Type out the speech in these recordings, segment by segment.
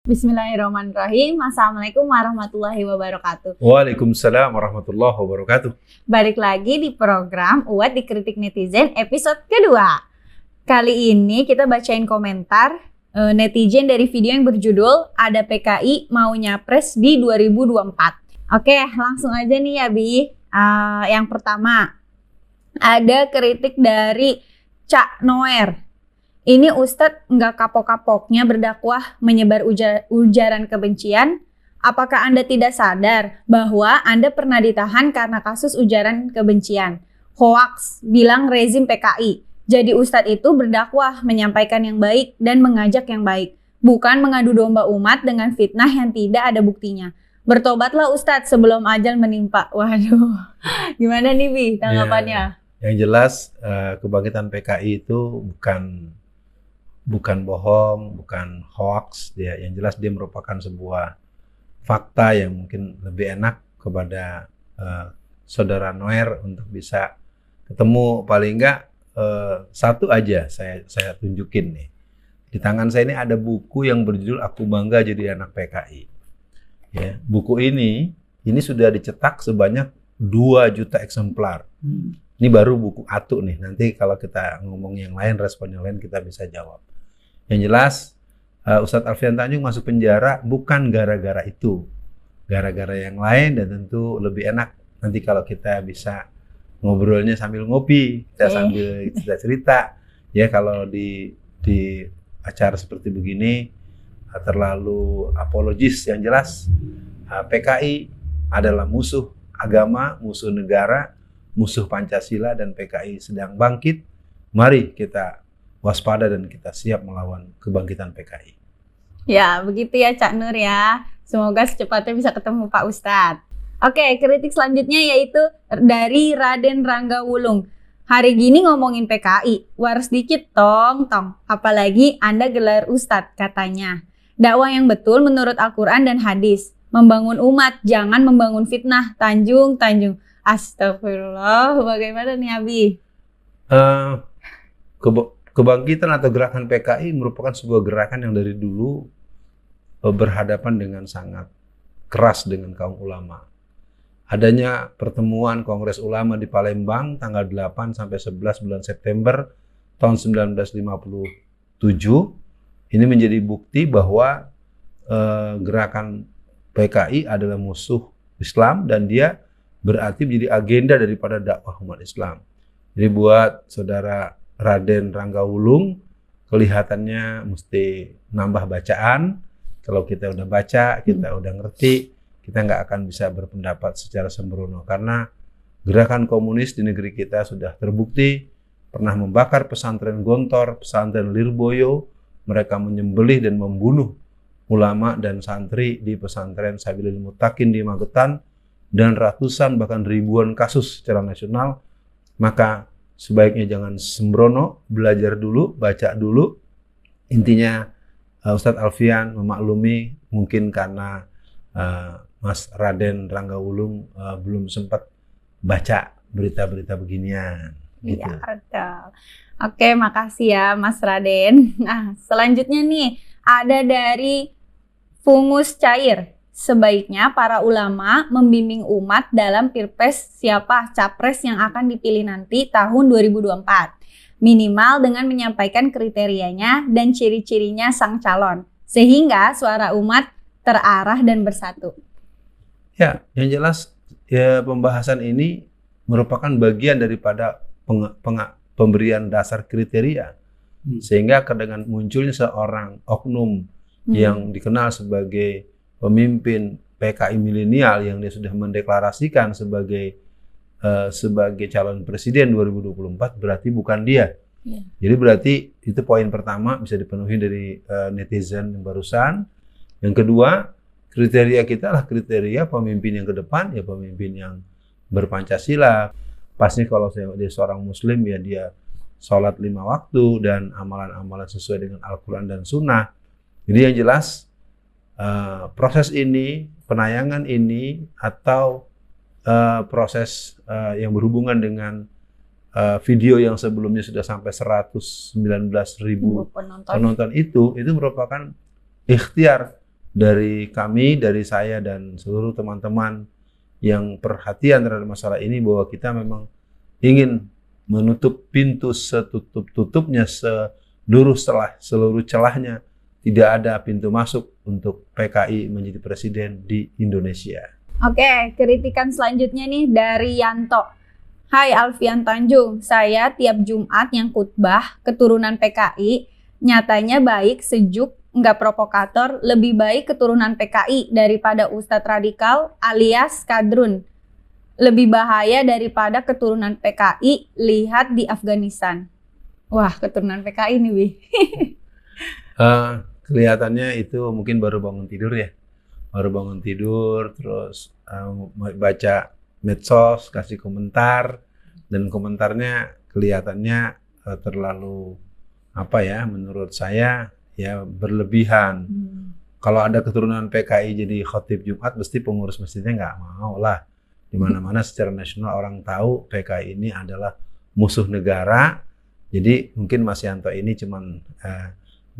Bismillahirrahmanirrahim. Assalamualaikum warahmatullahi wabarakatuh. Waalaikumsalam warahmatullahi wabarakatuh. Balik lagi di program Uwad Dikritik Netizen episode kedua. Kali ini kita bacain komentar netizen dari video yang berjudul Ada PKI mau nyapres di 2024. Oke, langsung aja nih ya Bi. Yang pertama, ada kritik dari Cak Noer. Ini Ustadz nggak kapok-kapoknya berdakwah menyebar ujaran kebencian. Apakah Anda tidak sadar bahwa Anda pernah ditahan karena kasus ujaran kebencian? Hoaks, bilang rezim PKI. Jadi Ustadz itu berdakwah menyampaikan yang baik dan mengajak yang baik. Bukan mengadu domba umat dengan fitnah yang tidak ada buktinya. Bertobatlah Ustadz sebelum ajal menimpa. Waduh, gimana nih Bi tanggapannya? Yang jelas kebangkitan PKI itu bukan bohong, bukan hoax, yang jelas dia merupakan sebuah fakta yang mungkin lebih enak kepada saudara Noer untuk bisa ketemu. Paling enggak satu aja saya tunjukin nih. Di tangan saya ini ada buku yang berjudul Aku Bangga Jadi Anak PKI. Ya, buku ini sudah dicetak sebanyak 2 juta eksemplar. Ini baru buku atu nih. Nanti kalau kita ngomong yang lain, respon yang lain kita bisa jawab. Yang jelas, Ustadz Alfian Tanjung masuk penjara bukan gara-gara itu. Gara-gara yang lain, dan tentu lebih enak nanti kalau kita bisa ngobrolnya sambil ngopi, kita sambil cerita. Ya, kalau di acara seperti begini, terlalu apologis. Yang jelas, PKI adalah musuh agama, musuh negara, musuh Pancasila, dan PKI sedang bangkit. Mari kita waspada dan kita siap melawan kebangkitan PKI. Ya, begitu ya Cak Nur ya. Semoga secepatnya bisa ketemu Pak Ustadz. Oke, kritik selanjutnya yaitu dari Raden Rangga Wulung. Hari gini ngomongin PKI, waras dikit tong. Apalagi Anda gelar Ustadz katanya. Dakwah yang betul menurut Al-Quran dan hadis. Membangun umat, jangan membangun fitnah. Tanjung. Astagfirullah, bagaimana nih Abi? Kebangkitan atau gerakan PKI merupakan sebuah gerakan yang dari dulu berhadapan dengan sangat keras dengan kaum ulama. Adanya pertemuan Kongres Ulama di Palembang tanggal 8 sampai 11 bulan September tahun 1957 ini menjadi bukti bahwa gerakan PKI adalah musuh Islam dan dia berarti menjadi agenda daripada dakwah umat Islam. Jadi buat saudara Raden Rangga Wulung, kelihatannya mesti nambah bacaan. Kalau kita udah baca, kita udah ngerti, kita nggak akan bisa berpendapat secara sembrono. Karena gerakan komunis di negeri kita sudah terbukti pernah membakar pesantren Gontor, pesantren Lirboyo. Mereka menyembelih dan membunuh ulama dan santri di pesantren Sabilil Muttaqin di Magetan, dan ratusan bahkan ribuan kasus secara nasional. Maka sebaiknya jangan sembrono, belajar dulu, baca dulu. Intinya Ustadz Alfian memaklumi mungkin karena Mas Raden Rangga Wulung belum sempat baca berita-berita beginian. Gitu. Iya, betul. Oke, makasih ya Mas Raden. Nah, selanjutnya nih ada dari Fungus Cair. Sebaiknya para ulama membimbing umat dalam pilpres siapa capres yang akan dipilih nanti tahun 2024. Minimal dengan menyampaikan kriterianya dan ciri-cirinya sang calon. Sehingga suara umat terarah dan bersatu. Ya, yang jelas ya, pembahasan ini merupakan bagian daripada pemberian dasar kriteria. Sehingga dengan munculnya seorang oknum yang dikenal sebagai pemimpin PKI milenial yang dia sudah mendeklarasikan sebagai calon presiden 2024, berarti bukan dia. Jadi berarti itu poin pertama bisa dipenuhi dari netizen yang barusan. Yang kedua, kriteria kita adalah kriteria pemimpin yang ke depan, ya pemimpin yang berpancasila. Pasti kalau dia seorang muslim, ya dia sholat 5 waktu dan amalan-amalan sesuai dengan Al-Quran dan Sunnah. Jadi yang jelas proses ini, penayangan ini, atau proses yang berhubungan dengan video yang sebelumnya sudah sampai 119.000 penonton itu merupakan ikhtiar dari kami, dari saya dan seluruh teman-teman yang perhatian terhadap masalah ini, bahwa kita memang ingin menutup pintu setutup-tutupnya, seluruh celahnya. Tidak ada pintu masuk untuk PKI menjadi presiden di Indonesia. Oke, kritikan selanjutnya nih dari Yanto. Hai Alfian Tanjung, saya tiap Jumat yang khutbah keturunan PKI, nyatanya baik, sejuk, nggak provokator, lebih baik keturunan PKI daripada Ustadz radikal alias kadrun. Lebih bahaya daripada keturunan PKI, lihat di Afghanistan. Wah, keturunan PKI nih, Wi. Kelihatannya itu mungkin baru bangun tidur ya. Baru bangun tidur, terus baca medsos, kasih komentar, dan komentarnya kelihatannya terlalu, apa ya, menurut saya ya berlebihan. Kalau ada keturunan PKI jadi khotib Jumat, mesti pengurus masjidnya nggak mau lah. Di mana-mana secara nasional orang tahu PKI ini adalah musuh negara. Jadi mungkin Mas Yanto ini cuman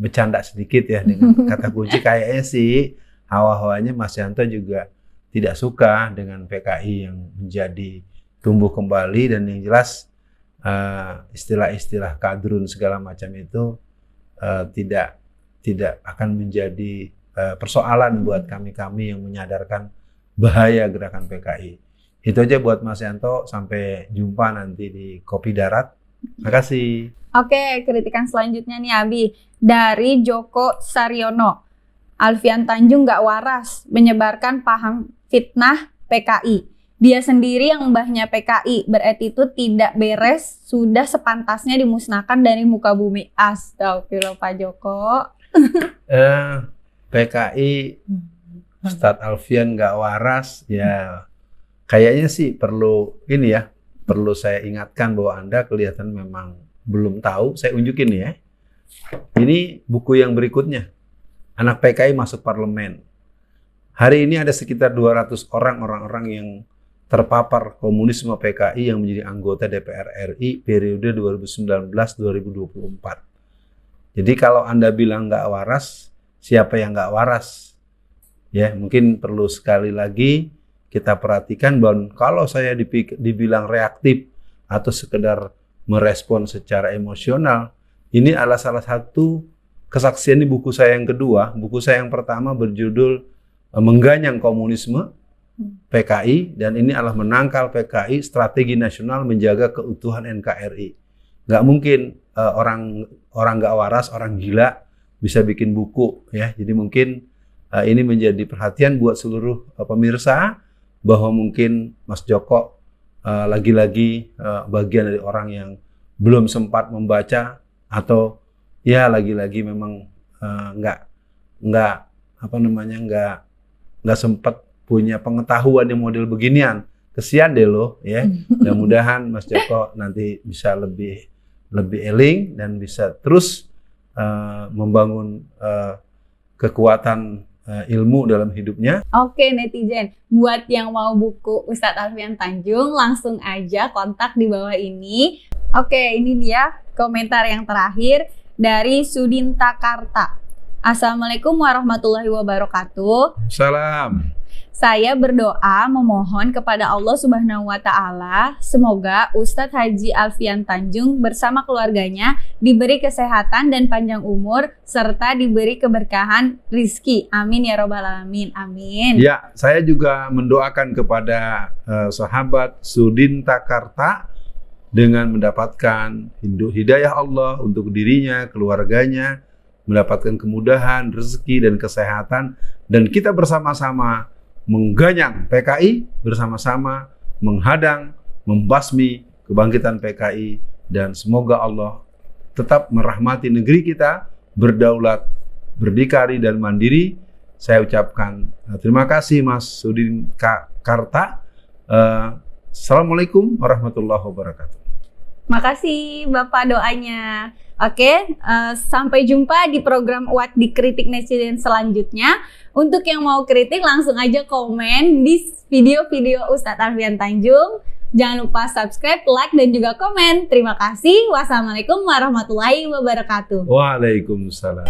bercanda sedikit ya dengan kata kunci. Kayaknya sih hawa-hawanya Mas Yanto juga tidak suka dengan PKI yang menjadi tumbuh kembali, dan yang jelas istilah-istilah kadrun segala macam itu tidak akan menjadi persoalan buat kami yang menyadarkan bahaya gerakan PKI. Itu aja buat Mas Yanto, sampai jumpa nanti di Kopi Darat. Makasih. Oke, kritikan selanjutnya nih Abi dari Joko Saryono. Alfian Tanjung gak waras menyebarkan paham fitnah PKI. Dia sendiri yang mbahnya PKI, beretitut tidak beres, sudah sepantasnya dimusnahkan dari muka bumi. Astagfirullah Pak Joko. PKI Ustadz Alfian gak waras, ya kayaknya sih perlu ini ya, perlu saya ingatkan bahwa Anda kelihatan memang belum tahu. Saya unjukin ya. Ini buku yang berikutnya. Anak PKI masuk parlemen. Hari ini ada sekitar 200 orang yang terpapar komunisme PKI yang menjadi anggota DPR RI periode 2019-2024. Jadi kalau Anda bilang nggak waras, siapa yang nggak waras? Ya, mungkin perlu sekali lagi kita perhatikan bahwa kalau saya dibilang reaktif atau sekedar merespon secara emosional, ini adalah salah satu kesaksian di buku saya yang kedua. Buku saya yang pertama berjudul Mengganyang Komunisme PKI, dan ini adalah menangkal PKI, strategi nasional menjaga keutuhan NKRI. Nggak mungkin orang nggak waras, orang gila bisa bikin buku ya. Jadi mungkin ini menjadi perhatian buat seluruh pemirsa, bahwa mungkin Mas Joko lagi-lagi bagian dari orang yang belum sempat membaca, atau ya lagi-lagi memang nggak sempat punya pengetahuan yang model beginian. Kesian deh lo ya. Mudah-mudahan Mas Joko nanti bisa lebih eling dan bisa terus membangun kekuatan ilmu dalam hidupnya. Oke netizen, buat yang mau buku Ustadz Alfian Tanjung, langsung aja kontak di bawah ini. Oke, ini dia komentar yang terakhir dari Sudinta Karta. Assalamualaikum warahmatullahi wabarakatuh. Salam. Saya berdoa memohon kepada Allah Subhanahu wa Ta'ala, semoga Ustadz Haji Alfian Tanjung bersama keluarganya diberi kesehatan dan panjang umur, serta diberi keberkahan rizki. Amin ya robbal alamin. Amin. Ya, saya juga mendoakan kepada sahabat Sudinta Karta dengan mendapatkan hidayah Allah untuk dirinya, keluarganya, mendapatkan kemudahan, rezeki dan kesehatan, dan kita bersama-sama mengganyang PKI, bersama-sama menghadang, membasmi kebangkitan PKI, dan semoga Allah tetap merahmati negeri kita, berdaulat, berdikari dan mandiri. Saya ucapkan terima kasih Mas Sudin Karta. Assalamualaikum warahmatullahi wabarakatuh. Makasih Bapak doanya. Oke, sampai jumpa di program What Dikritik Netizen selanjutnya. Untuk yang mau kritik langsung aja komen di video-video Ustadz Alfian Tanjung. Jangan lupa subscribe, like, dan juga komen. Terima kasih. Wassalamualaikum warahmatullahi wabarakatuh. Waalaikumsalam.